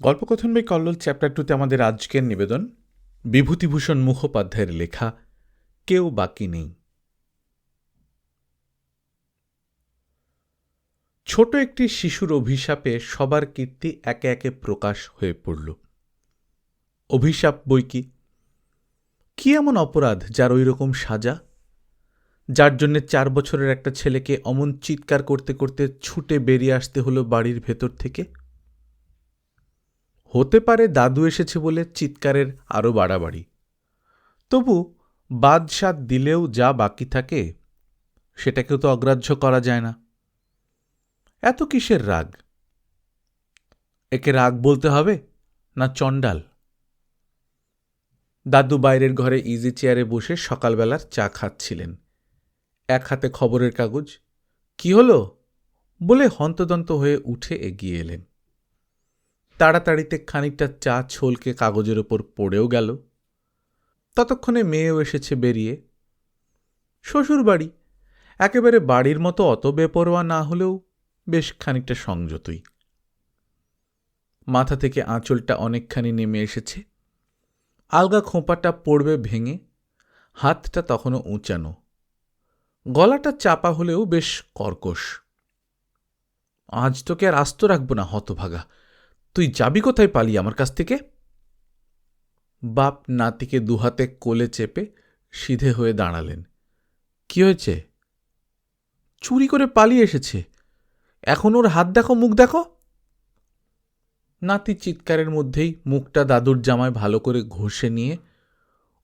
গল্পকথন by Kallol chapter 2তে আমাদের আজকের নিবেদন বিভূতিভূষণ মুখোপাধ্যায়ের লেখা কেউ বাকি নেই। ছোট একটি শিশুর অভিশাপে সবার কীর্তি একে একে প্রকাশ হয়ে পড়ল। অভিশাপ বই কি এমন অপরাধ যার ওই রকম সাজা, যার জন্যে 4 বছরের একটা ছেলেকে অমন চিৎকার করতে করতে ছুটে বেরিয়ে আসতে হলো বাড়ির ভেতর থেকে? হতে পারে দাদু এসেছে বলে চিৎকারের আরও বাড়াবাড়ি, তবু বাদশাদ দিলেও যা বাকি থাকে সেটাকেও তো অগ্রাহ্য করা যায় না। এত কিসের রাগ? একে রাগ বলতে হবে না চণ্ডাল? দাদু বাইরের ঘরে ইজি চেয়ারে বসে সকালবেলার চা খাচ্ছিলেন, এক হাতে খবরের কাগজ। কি হলো বলে হন্তদন্ত হয়ে উঠে এগিয়ে এলেন। তাড়াতাড়িতে খানিকটা চা ছলকে কাগজের ওপর পড়েও গেল। ততক্ষণে মেয়েও এসেছে বেরিয়ে। শ্বশুর বাড়ি, একেবারে বাড়ির মতো অত বেপরোয়া না হলেও বেশ খানিকটা সংযতই। মাথা থেকে আঁচলটা অনেকখানি নেমে এসেছে, আলগা খোঁপাটা পড়বে ভেঙে, হাতটা তখনও উঁচানো, গলাটা চাপা হলেও বেশ কর্কশ। আজ তোকে আর আস্ত রাখবো না হতভাগা, তুই যাবি কোথায় পালিয়ে আমার কাছ থেকে? বাপ নাতিকে দুহাতে কোলে চেপে সিধে হয়ে দাঁড়ালেন। কি হয়েছে? চুরি করে পালিয়ে এসেছে, এখন ওর হাত দেখো, মুখ দেখো। নাতি চিৎকারের মধ্যেই মুখটা দাদুর জামায় ভালো করে ঘষে নিয়ে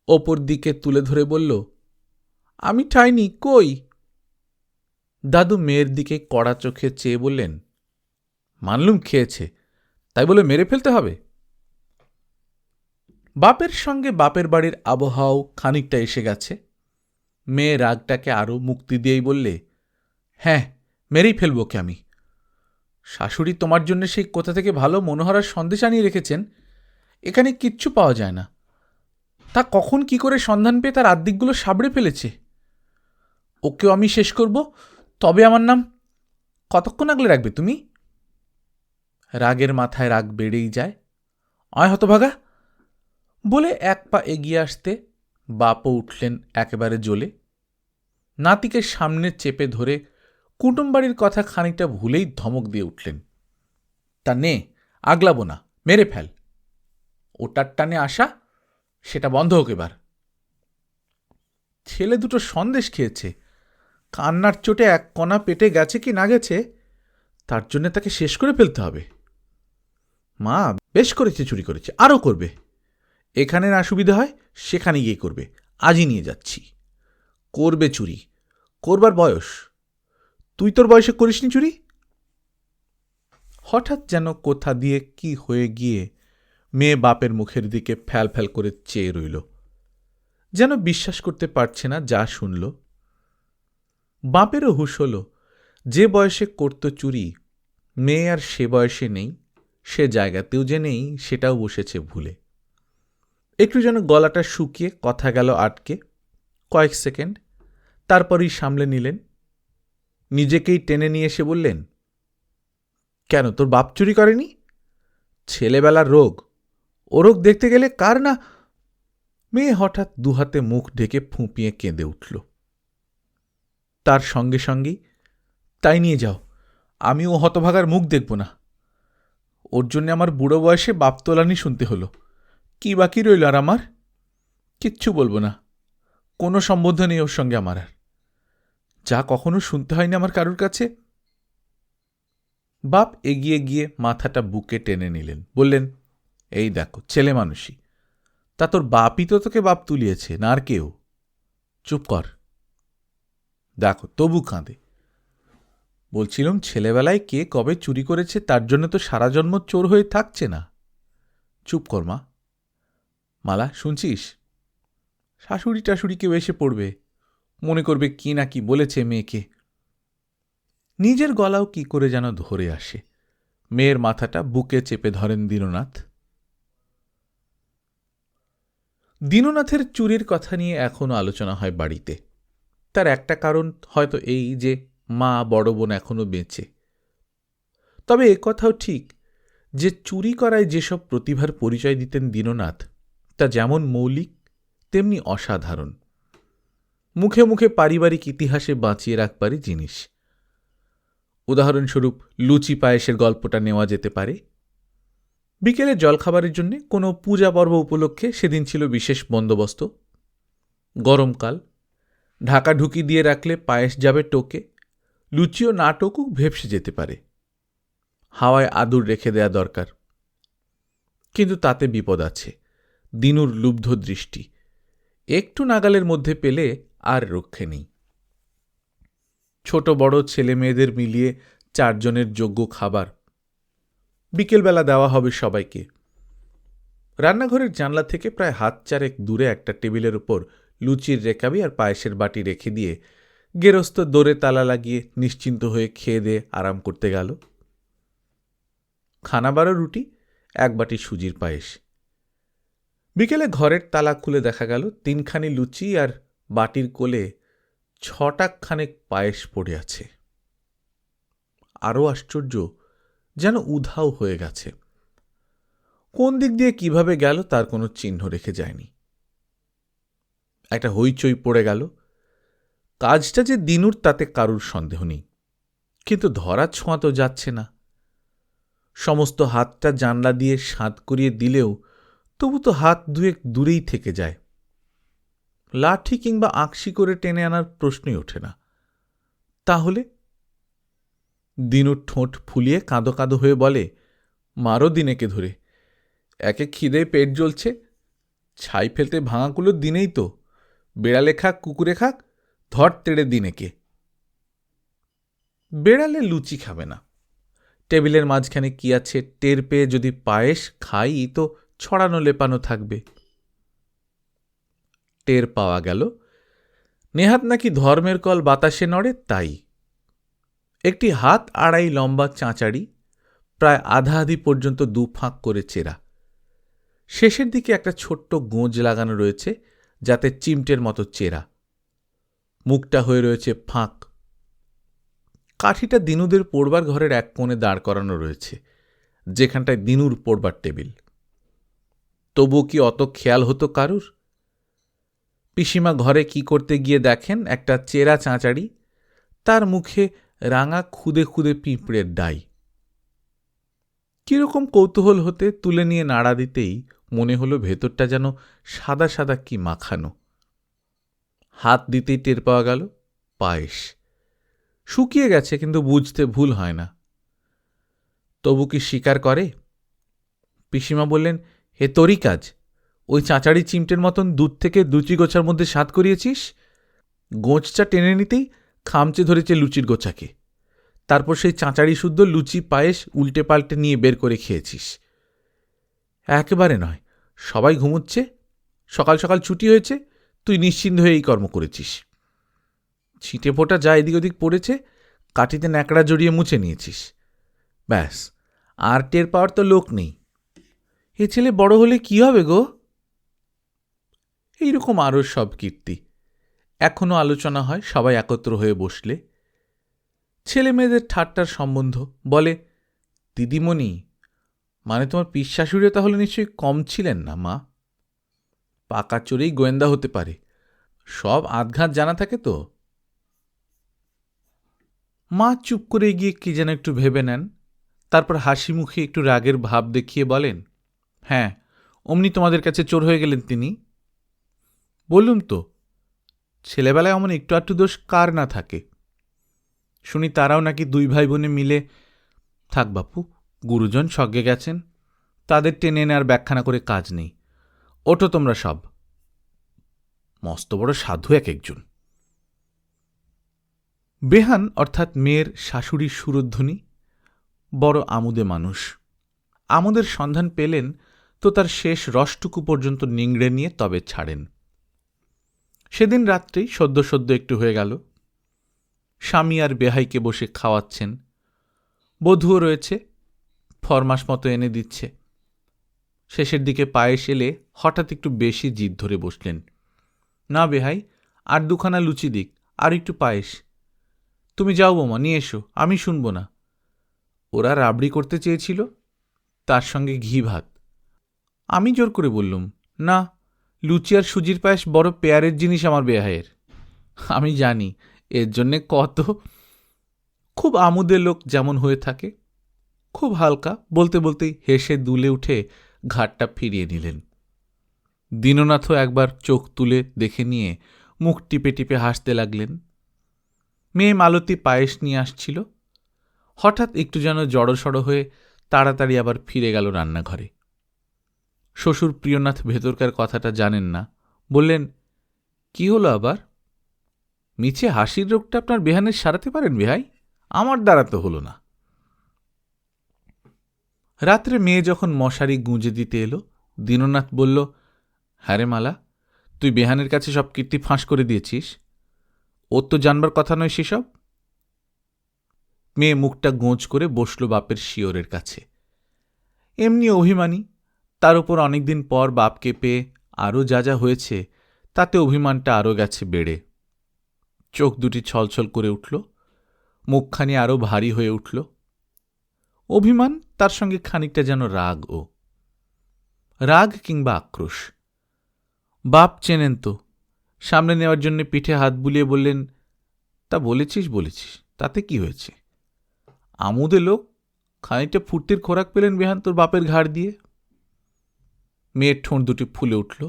ওপর দিকে তুলে ধরে বলল, আমি ঠাইনি, কই? দাদু মেয়ের দিকে কড়া চোখে চেয়ে বললেন, মানলুম খেয়েছে, তাই বলে মেরে ফেলতে হবে? বাপের সঙ্গে বাপের বাড়ির আবহাওয়াও খানিকটা এসে গেছে। মেয়ে রাগটাকে আরও মুক্তি দিয়েই বললে, হ্যাঁ, মেরেই ফেলব কে আমি। শাশুড়ি তোমার জন্য সেই কোথা থেকে ভালো মনোহরার সন্দেশ আনিয়ে রেখেছেন, এখানে কিচ্ছু পাওয়া যায় না। তা কখন কি করে সন্ধান পেয়ে তার আর্দিকগুলো সাবড়ে ফেলেছে। ওকেও আমি শেষ করব, তবে আমার নাম। কতক্ষণ আগলে রাখবে তুমি? রাগের মাথায় রাগ বেড়েই যায়। অয় হতভাগা বলে এক পা এগিয়ে আসতে বাপও উঠলেন একেবারে জ্বলে। নাতিকে সামনে চেপে ধরে কুটুমবাড়ির কথা খানিকটা ভুলেই ধমক দিয়ে উঠলেন, তা নে, আগলাবো না, মেরে ফেল। ওটার টানে আসা, সেটা বন্ধ হোক এবার। ছেলে দুটো সন্দেশ খেয়েছে, কান্নার চোটে এক কণা পেটে গেছে কি না গেছে, তার জন্য তাকে শেষ করে ফেলতে হবে? মা বেশ করেছে, চুরি করেছে, আরও করবে। এখানে না সুবিধা হয় সেখানে গিয়ে করবে, আজই নিয়ে যাচ্ছি। করবে চুরি, করবার বয়স। তুই তোর বয়সে করিসনি চুরি? হঠাৎ যেন কোথা দিয়ে কি হয়ে গিয়ে মেয়ে বাপের মুখের দিকে ফ্যাল ফ্যাল করে চেয়ে রইল, যেন বিশ্বাস করতে পারছে না যা শুনল। বাপেরও হুঁশ হল, যে বয়সে করত চুরি মেয়ে আর সে বয়সে নেই, সে জায়গাতেও যে নেই সেটাও বসেছে ভুলে। একটু যেন গলাটা শুকিয়ে কথা গেল আটকে, কয়েক সেকেন্ড, তারপরই সামলে নিলেন। নিজেকেই টেনে নিয়ে এসে বললেন, কেন, তোর বাপ চুরি করেনি? ছেলেবেলার রোগ, ও রোগ দেখতে গেলে কার না। মেয়ে হঠাৎ দুহাতে মুখ ঢেকে ফুঁপিয়ে কেঁদে উঠল। তার সঙ্গে সঙ্গেই, তাই নিয়ে যাও, আমি ও হতভাগার মুখ দেখব না। ওর জন্যে আমার বুড়ো বয়সে বাপ তোলানি শুনতে হলো। কি বাকি রইল আর আমার? কিচ্ছু বলবো না, কোনো সম্বন্ধ নেই ওর সঙ্গে আমার আর, যা কখনো শুনতে হয়নি আমার কারুর কাছে। বাপ এগিয়ে গিয়ে মাথাটা বুকে টেনে নিলেন, বললেন, এই দেখো, ছেলে মানুষই, তা তোর বাপই তো তোকে বাপ তুলিয়েছে, না আর কেউ। চুপ কর। দেখো তবু কাঁদে। বলছিলাম, ছেলেবেলায় কে কবে চুরি করেছে তার জন্য তো সারা জন্ম চোর হয়ে থাকছে না। চুপ কর মা। মালা, শুনছিস? শাশুড়ি টাশুড়ি কেউ এসে পড়বে, মনে করবে কি না কি বলেছে মেয়েকে। নিজের গলাও কি করে যেন ধরে আসে। মেয়ের মাথাটা বুকে চেপে ধরেন দীননাথ। দীননাথের চুরির কথা নিয়ে এখনো আলোচনা হয় বাড়িতে। তার একটা কারণ হয়তো এই যে মা বড় বোন এখনো বেঁচে। তবে এ কথাও ঠিক যে চুরি করায় যেসব প্রতিভার পরিচয় দিতেন দীননাথ তা যেমন মৌলিক তেমনি অসাধারণ, মুখে মুখে পারিবারিক ইতিহাসে বাঁচিয়ে রাখবারই জিনিস। উদাহরণস্বরূপ লুচি পায়েসের গল্পটা নেওয়া যেতে পারে। বিকেলে জলখাবারের জন্য কোনো পূজা পর্ব উপলক্ষে সেদিন ছিল বিশেষ বন্দোবস্ত। গরমকাল, ঢাকাঢুকি দিয়ে রাখলে পায়েস যাবে টোকে, লুচিও না টোকুক ভেপসে যেতে পারে। হাওয়ায় আদুর রেখে দেয়া দরকার। কিন্তু তাতে বিপদ আছে, দিনুর লুব্ধ দৃষ্টি একটু নাগালের মধ্যে পেলে আর রক্ষে নেই। ছোট বড় ছেলে মেয়েদের মিলিয়ে 4 জনের যোগ্য খাবার বিকেলবেলা দেওয়া হবে সবাইকে। রান্নাঘরের জানলা থেকে প্রায় হাত 4 দূরে একটা টেবিলের উপর লুচির রেকাবি আর পায়েসের বাটি রেখে দিয়ে গেরস্ত দোরে তালা লাগিয়ে নিশ্চিন্ত হয়ে খেয়ে দিয়ে আরাম করতে গেল। খানা 12 রুটি, 1 বাটি সুজির পায়েস। বিকেলে ঘরের তালা খুলে দেখা গেল 3খানি লুচি আর বাটির কোলে 6টা খানেক পায়েস পড়ে আছে। আরও আশ্চর্য, যেন উধাও হয়ে গেছে। কোন দিক দিয়ে কিভাবে গেল তার কোনো চিহ্ন রেখে যায়নি। একটা হইচই পড়ে গেল। কাজটা যে দিনুর তাতে কারুর সন্দেহ নেই, কিন্তু ধরা ছোঁয়া তো যাচ্ছে না। সমস্ত হাতটা জানলা দিয়ে সাঁত করিয়ে দিলেও তবু তো হাত 2 দূরেই থেকে যায়। লাঠি কিংবা আঁকশি করে টেনে আনার প্রশ্নই ওঠে না। তাহলে দিনুর ঠোঁট ফুলিয়ে কাঁদো কাঁদো হয়ে বলে, মারো দিনেকে ধরে, একে খিদে পেট জ্বলছে, ছাই ফেলতে ভাঙাগুলো দিনেই তো, বেড়ালে খাক কুকুরে খাক, ধর তেড়ে দিনেকে। বেড়ালে লুচি খাবে না, টেবিলের মাঝখানে কি আছে টের পেয়ে যদি পায়েস খাই তো ছড়ানো লেপানো থাকবে। টের পাওয়া গেল নেহাত নাকি ধর্মের কল বাতাসে নড়ে, তাই। একটি হাত 2.5 লম্বা চাঁচাড়ি, প্রায় আধা আধি পর্যন্ত 2 ফাঁক করে চেরা। শেষের দিকে একটা ছোট্ট গোঁজ লাগানো রয়েছে, যাতে চিমটের মতো চেরা। মুখটা হয়ে রয়েছে ফাঁক। কাঠিটা দিনুদের পড়বার ঘরের এক কোণে দাঁড় করানো রয়েছে, যেখানটায় দিনুর পড়বার টেবিল। তবু কি অত খেয়াল হতো কারুর? পিসিমা ঘরে কি করতে গিয়ে দেখেন একটা চেরা চাঁচাড়ি, তার মুখে রাঙা খুদে খুদে পিঁপড়ের ডাই। কিরকম কৌতূহল হতে তুলে নিয়ে নাড়া দিতেই মনে হলো ভেতরটা যেন সাদা সাদা কি মাখানো। হাত দিতেই টের পাওয়া গেল পায়েস। শুকিয়ে গেছে, কিন্তু বুঝতে ভুল হয় না। তবু কি স্বীকার করে? পিসিমা বললেন, হে তোরই কাজ, ওই চাঁচাড়ি চিমটের মতন দুধ থেকে লুচি গোছার মধ্যে স্বাদ করিয়েছিস। গোঁচটা টেনে নিতেই খামচে ধরেছে লুচির গোছাকে। তারপর সেই চাঁচাড়ি শুদ্ধ লুচি পায়েস উল্টে পাল্টে নিয়ে বের করে খেয়েছিস। একেবারে নয়, সবাই ঘুমুচ্ছে, সকাল সকাল ছুটি হয়েছে, তুই নিশ্চিন্ত হয়ে এই কর্ম করেছিস। ছিটে ফোঁটা যা এদিক ওদিক পড়েছে কাঠিতে ন্যাকড়া জড়িয়ে মুছে নিয়েছিস। ব্যাস, আর টের পাওয়ার তো লোক নেই। এ ছেলে বড় হলে কি হবে গো? এইরকম আরও সব কীর্তি এখনও আলোচনা হয় সবাই একত্র হয়ে বসলে। ছেলে মেয়েদের ঠাট্টার সম্বন্ধ বলে, দিদিমণি, মানে তোমার পিস শাশুড়িও তাহলে নিশ্চয়ই কম ছিলেন না মা? পাকা চোরেই গোয়েন্দা হতে পারে, সব আধঘাত জানা থাকে তো। মা চুপ করে গিয়ে কি যেন একটু ভেবে নেন, তারপর হাসি মুখে একটু রাগের ভাব দেখিয়ে বলেন, হ্যাঁ, অমনি তোমাদের কাছে চোর হয়ে গেলেন তিনি। বললুম তো, ছেলেবেলায় অমন একটু আধটু দোষ কার না থাকে। শুনি তারাও নাকি 2 ভাই বোনে মিলে, থাক বাপু, গুরুজন স্বর্গে গেছেন, তাদের টেনে এনে আর ব্যাখ্যানা করে কাজ নেই। ওঠো তোমরা সব। মস্ত বড় সাধু এক একজন। বেহান অর্থাৎ মেয়ের শাশুড়ির সুরধ্বনি বড় আমোদে মানুষ। আমোদের সন্ধান পেলেন তো তার শেষ রসটুকু পর্যন্ত নিংড়ে নিয়ে তবে ছাড়েন। সেদিন রাত্রেই সদ্য সদ্য একটু হয়ে গেল। স্বামী আর বেহাইকে বসে খাওয়াচ্ছেন, বধূও রয়েছে, ফরমাস মতো এনে দিচ্ছে। শেষের দিকে পায়েস এলে হঠাৎ একটু বেশি জিদ ধরে বসলেন। না বেহাই, আর 2খানা লুচি দিক, আর একটু পায়েস। তুমি যাও বোমা, নিয়ে এসো, আমি শুনব না। ওরা রাবড়ি করতে চেয়েছিল, তার সঙ্গে ঘি ভাত। আমি জোর করে বললুম, না, লুচি আর সুজির পায়েস বড় পেয়ারের জিনিস আমার বেহায়ের। আমি জানি এর জন্যে কত। খুব আমোদের লোক যেমন হয়ে থাকে, খুব হালকা, বলতে বলতেই হেসে দুলে উঠে ঘাটটা ফিরিয়ে নিলেন। দীননাথও একবার চোখ তুলে দেখে নিয়ে মুখ টিপে টিপে হাসতে লাগলেন। মেয়ে মালতী পায়েস নিয়ে আসছিল। হঠাৎ একটু যেন জড়সড় হয়ে তাড়াতাড়ি আবার ফিরে গেল রান্নাঘরে। শ্বশুর প্রিয়নাথ ভেতরকার কথাটা জানেন না, বললেন, কি হলো আবার? মিছে হাসির রোগটা আপনার বেহানের সারাতে পারেন বেহাই? আমার দ্বারা তো হলো না। রাত্রে মেয়ে যখন মশারি গুঁজে দিতে এলো, দীননাথ বলল, হ্যাঁ রে মালা, তুই বেহানের কাছে সব কীর্তি ফাঁস করে দিয়েছিস। ওর তো জানবার কথা নয় সেসব। মেয়ে মুখটা গোঁজ করে বসল বাপের শিয়রের কাছে। এমনি অভিমানী, তার উপর অনেকদিন পর বাপকে পেয়ে আরও যা যা হয়েছে তাতে অভিমানটা আরও গেছে বেড়ে। চোখ দুটি ছলছল করে উঠল, মুখখানি আরও ভারী হয়ে উঠল। অভিমান তার সঙ্গে খানিকটা যেন রাগও, রাগ কিংবা আক্রোশ। বাপ চেনেন তো, সামনে নেওয়ার জন্য পিঠে হাত বুলিয়ে বললেন, তা বলেছিস তাতে কি হয়েছে? আমোদে লোক, খানিকটা ফুর্তির খোরাক পেলেন বেহান তোর বাপের ঘাড় দিয়ে। মেয়ের ঠোঁট দুটি ফুলে উঠল।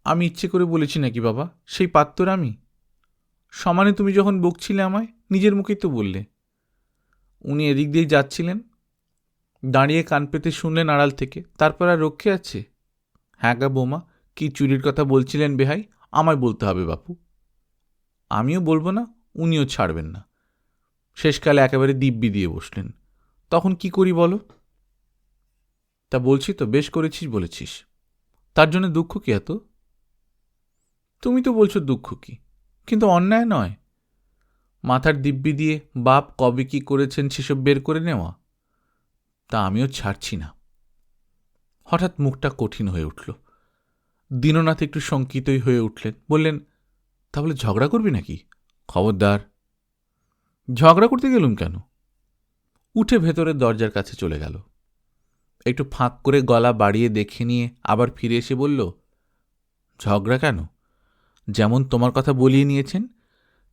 আমি ইচ্ছে করে বলেছি নাকি বাবা? সেই পাত্তর আমি? সমানে তুমি যখন বকছিলে আমায়, নিজের মুখেই তো বললে। উনি এদিক দিয়ে যাচ্ছিলেন, দাঁড়িয়ে কান পেতে শুনলেন আড়াল থেকে, তারপর আর রক্ষে আছে? হ্যাঁ গা বৌমা, কি চুরির কথা বলছিলেন বেহাই? আমায় বলতে হবে বাপু। আমিও বলবো না, উনিও ছাড়বেন না। শেষকালে একেবারে দিব্যি দিয়ে বসলেন। তখন কি করি বলো? তা বলছি তো, বেশ করেছিস বলেছিস। তার জন্য দুঃখ কি এত? তুমি তো বলছো দুঃখ কি, কিন্তু অন্যায় নয় মাথার দিব্যি দিয়ে বাপ কবে কি করেছেন সেসব বের করে নেওয়া। তা আমিও ছাড়ছি না। হঠাৎ মুখটা কঠিন হয়ে উঠল। দীননাথ একটু শঙ্কিতই হয়ে উঠলেন, বললেন, তাহলে ঝগড়া করবি নাকি? খবরদার। ঝগড়া করতে গেলুম কেন? উঠে ভেতরের দরজার কাছে চলে গেল। একটু ফাঁক করে গলা বাড়িয়ে দেখে নিয়ে আবার ফিরে এসে বলল, ঝগড়া কেন? যেমন তোমার কথা বলিয়ে নিয়েছেন,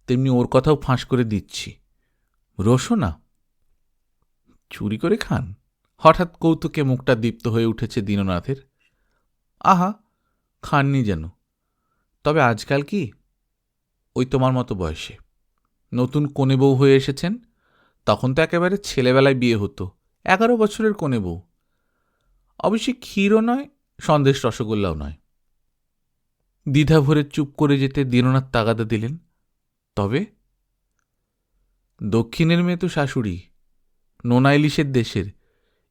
তেমনি ওর কথাও ফাঁস করে দিচ্ছি। রোশো না। চুরি করে খান? হঠাৎ কৌতুকে মুখটা দীপ্ত হয়ে উঠেছে দীননাথের। আহা, খাননি যেন। তবে আজকাল কি, ওই তোমার মতো বয়সে নতুন কনে বউ হয়ে এসেছেন, তখন তো একেবারে ছেলেবেলায় বিয়ে হতো। 11 বছরের কনে বউ। অবশ্যই ক্ষীরও নয়, সন্দেশ রসগোল্লাও নয়। দ্বিধা ভরে চুপ করে যেতে দীননাথ তাগাদা দিলেন, তবে দক্ষিণের মেয়ে তো শাশুড়ি, নোনা ইলিশের দেশের,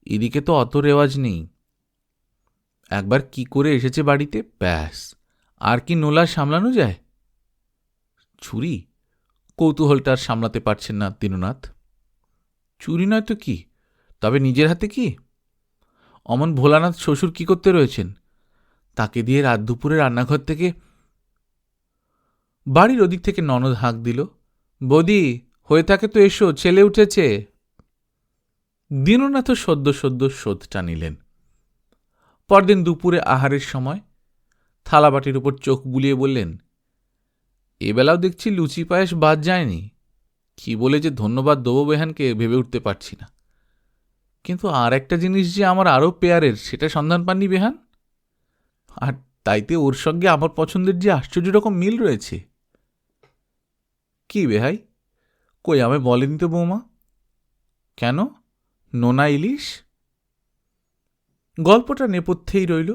এদিকে তো অত রেওয়াজ নেই। একবার কি করে এসেছে বাড়িতে, ব্যাস, আর কি নোলা সামলানো যায়? চুরি? কৌতূহলটা আর সামলাতে পারছেন না দীননাথ। চুরি নয় তো কি, তবে নিজের হাতে কি? অমন ভোলানাথ শ্বশুর কি করতে রয়েছেন, তাকে দিয়ে রাত দুপুরে রান্নাঘর থেকে। বাড়ির ওদিক থেকে ননদ হাঁক দিল, বৌদি, হয়ে থাকে তো এসো, ছেলে উঠেছে। দীননাথ সদ্য সদ্য শোধটা নিলেন। পরদিন দুপুরে আহারের সময় থালাবাটির উপর চোখ বুলিয়ে বললেন, এবেলাও দেখছি লুচি পায়েস বাদ যায়নি। কি বলে যে ধন্যবাদ দেবো বেহানকে ভেবে উঠতে পারছি না। কিন্তু আর একটা জিনিস যে আমার আরও পেয়ারের, সেটা সন্ধান পাননি বেহান? আর তাইতে ওর সঙ্গে আমার পছন্দের যে আশ্চর্য রকম মিল রয়েছে। কি বেহাই, কই আমায় বলেনি তো বৌমা? কেন, নোনা ইলিশ? গল্পটা নেপথ্যেই রইল।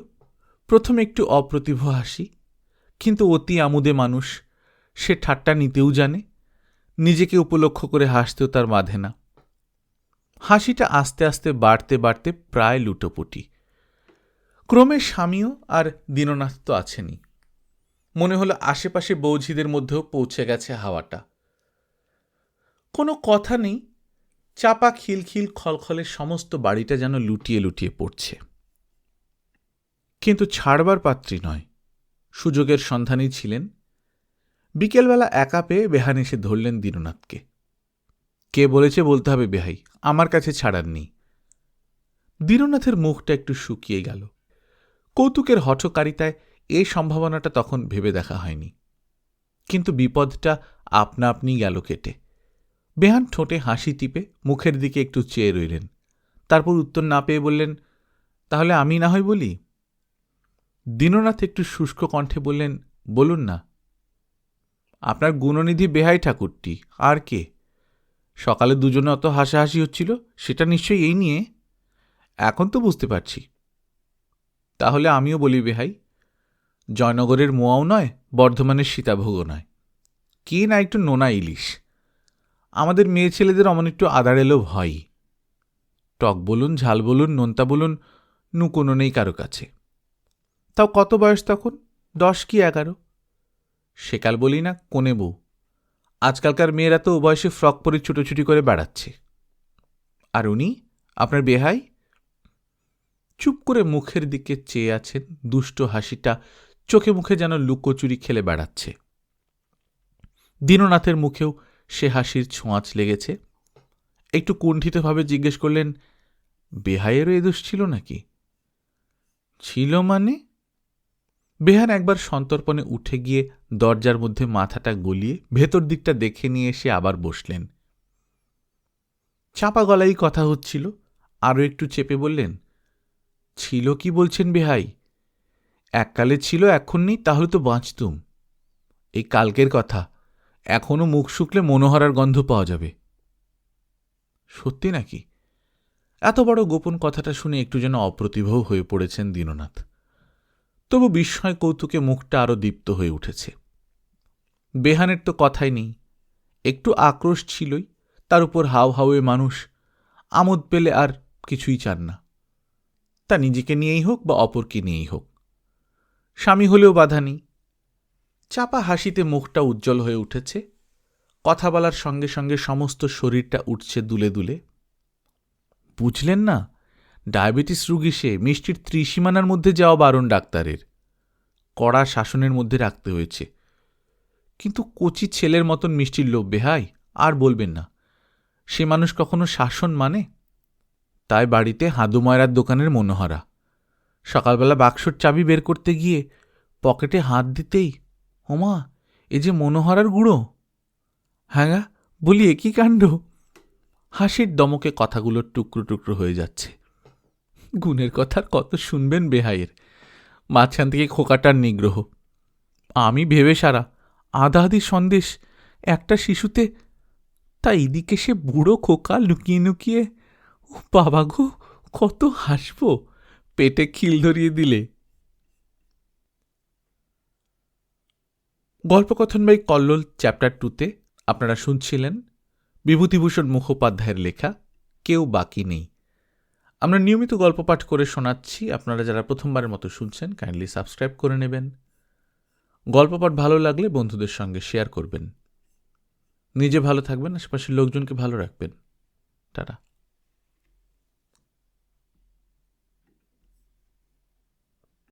প্রথমে একটু অপ্রতিভ হাসি, কিন্তু অতি আমোদে মানুষ, সে ঠাট্টা নিতেও জানে, নিজেকে উপলক্ষ করে হাসতেও তার বাধে না। হাসিটা আস্তে আস্তে বাড়তে বাড়তে প্রায় লুটোপুটি। ক্রমে স্বামীও আর দীননাথ তো আছেনই। মনে হলো আশেপাশে বৌঝিদের মধ্যেও পৌঁছে গেছে হাওয়াটা। কোনো কথা নেই, চাপা খিলখিল খলখলে সমস্ত বাড়িটা যেন লুটিয়ে লুটিয়ে পড়ছে। কিন্তু ছাড়বার পাত্রী নয়, সুযোগের সন্ধানেই ছিলেন। বিকেলবেলা একা পেয়ে বেহান এসে ধরলেন দীননাথকে। কে বলেছে বলতে হবে বেহাই, আমার কাছে ছাড়ার নেই। দীননাথের মুখটা একটু শুকিয়ে গেল। কৌতুকের হঠকারিতায় এ সম্ভাবনাটা তখন ভেবে দেখা হয়নি, কিন্তু বিপদটা আপনা আপনি গেল কেটে। বেহান ঠোঁটে হাসি টিপে মুখের দিকে একটু চেয়ে রইলেন, তারপর উত্তর না পেয়ে বললেন, তাহলে আমি না হয় বলি? দীননাথ একটু শুষ্ক কণ্ঠে বললেন, বলুন না। আপনার গুণনিধি বেহাই ঠাকুরটি, আর কে? সকালে দুজনে অত হাসাহাসি হচ্ছিল, সেটা নিশ্চয়ই এই নিয়ে। এখন তো বুঝতে পারছি। তাহলে আমিও বলি বেহাই, জয়নগরের মোয়াও নয়, বর্ধমানের সীতাভোগও নয়, কে না একটু নোনা ইলিশ। আমাদের মেয়ে ছেলেদের অমন একটু আদার এলো ভয়ই। টক বলুন, ঝাল বলুন, নোনতা বলুন, নুকোনো নেই কারো কাছে। তাও কত বয়স তখন? 10 কি 11। সেকাল বলি না, কোনে বউ। আজকালকার মেয়েরা তো ও বয়সে ফ্রক পরে ছুটোছুটি করে বেড়াচ্ছে। আর উনি, আপনার বেহাই? চুপ করে মুখের দিকে চেয়ে আছেন, দুষ্ট হাসিটা চোখে মুখে যেন লুকোচুরি খেলে বেড়াচ্ছে। দীননাথের মুখেও সে হাসির ছোঁয়াচ লেগেছে। একটু কুণ্ঠিতভাবে জিজ্ঞেস করলেন, বেহাইয়েরও এ দোষ ছিল নাকি? ছিল মানে? বেহান একবার সন্তর্পণে উঠে গিয়ে দরজার মধ্যে মাথাটা গলিয়ে ভেতর দিকটা দেখে নিয়ে এসে আবার বসলেন। চাপা গলায় কথা হচ্ছিল, আরও একটু চেপে বললেন, ছিল কি বলছেন বেহাই? এককালে ছিল, এখন নেই, তাহলে তো বাঁচতুম। এই কালকের কথা, এখনো মুখ শুকলে মনোহরার গন্ধ পাওয়া যাবে। সত্যি নাকি? এত বড় গোপন কথাটা শুনে একটু যেন অপ্রতিভও হয়ে পড়েছেন দীননাথ। তবু বিস্ময় কৌতুকে মুখটা আরও দীপ্ত হয়ে উঠেছে। বেহানের তো কথাই নেই, একটু আক্রোশ ছিলই, তার উপর হাউ হাউয়ে মানুষ, আমোদ পেলে আর কিছুই চান না, তা নিজেকে নিয়েই হোক বা অপরকে নিয়েই হোক। স্বামী হলেও বাধা নেই। চাপা হাসিতে মুখটা উজ্জ্বল হয়ে উঠেছে, কথা বলার সঙ্গে সঙ্গে সমস্ত শরীরটা উঠছে দুলে দুলে। বুঝলেন না, ডায়াবেটিস রুগী সে, মিষ্টির ত্রিসীমানার মধ্যে যাওয়া বারণ ডাক্তারের, কড়া শাসনের মধ্যে রাখতে হয়েছে। কিন্তু কচি ছেলের মতন মিষ্টির লোভ বেহাই, আর বলবেন না। সে মানুষ কখনো শাসন মানে? তাই বাড়িতে হাদু ময়রার দোকানের মনোহরা সকালবেলা বাক্সর চাবি বের করতে গিয়ে পকেটে হাত দিতেই, ওমা, এ যে মনোহরার গুঁড়ো। হ্যাঁ গা, বলি একই কাণ্ড। হাসির দমকে কথাগুলো টুকরো টুকরো হয়ে যাচ্ছে। গুণের কথার কত শুনবেন বেহাইয়ের, মাঝখান থেকে খোকাটার নিগ্রহ। আমি ভেবে সারা, আধা আধি সন্দেশ একটা শিশুতে, তা এদিকে সে বুড়ো খোকা লুকিয়ে লুকিয়ে। ও বাবা গো, কত হাসব, পেটে খিল ধরিয়ে দিলে। গল্পকথন বাই কল্লোল চ্যাপ্টার 2-তে আপনারা শুনছিলেন বিভূতিভূষণ মুখোপাধ্যায়ের লেখা কেউ বাকি নেই। আমরা নিয়মিত গল্প পাঠ করে শোনাচ্ছি। আপনারা যারা প্রথমবারের মতো শুনছেন, কাইন্ডলি সাবস্ক্রাইব করে নেবেন। গল্প পাঠ ভালো লাগলে বন্ধুদের সঙ্গে শেয়ার করবেন। নিজে ভালো থাকবেন, আশেপাশের লোকজনকে ভালো রাখবেন। টাটা।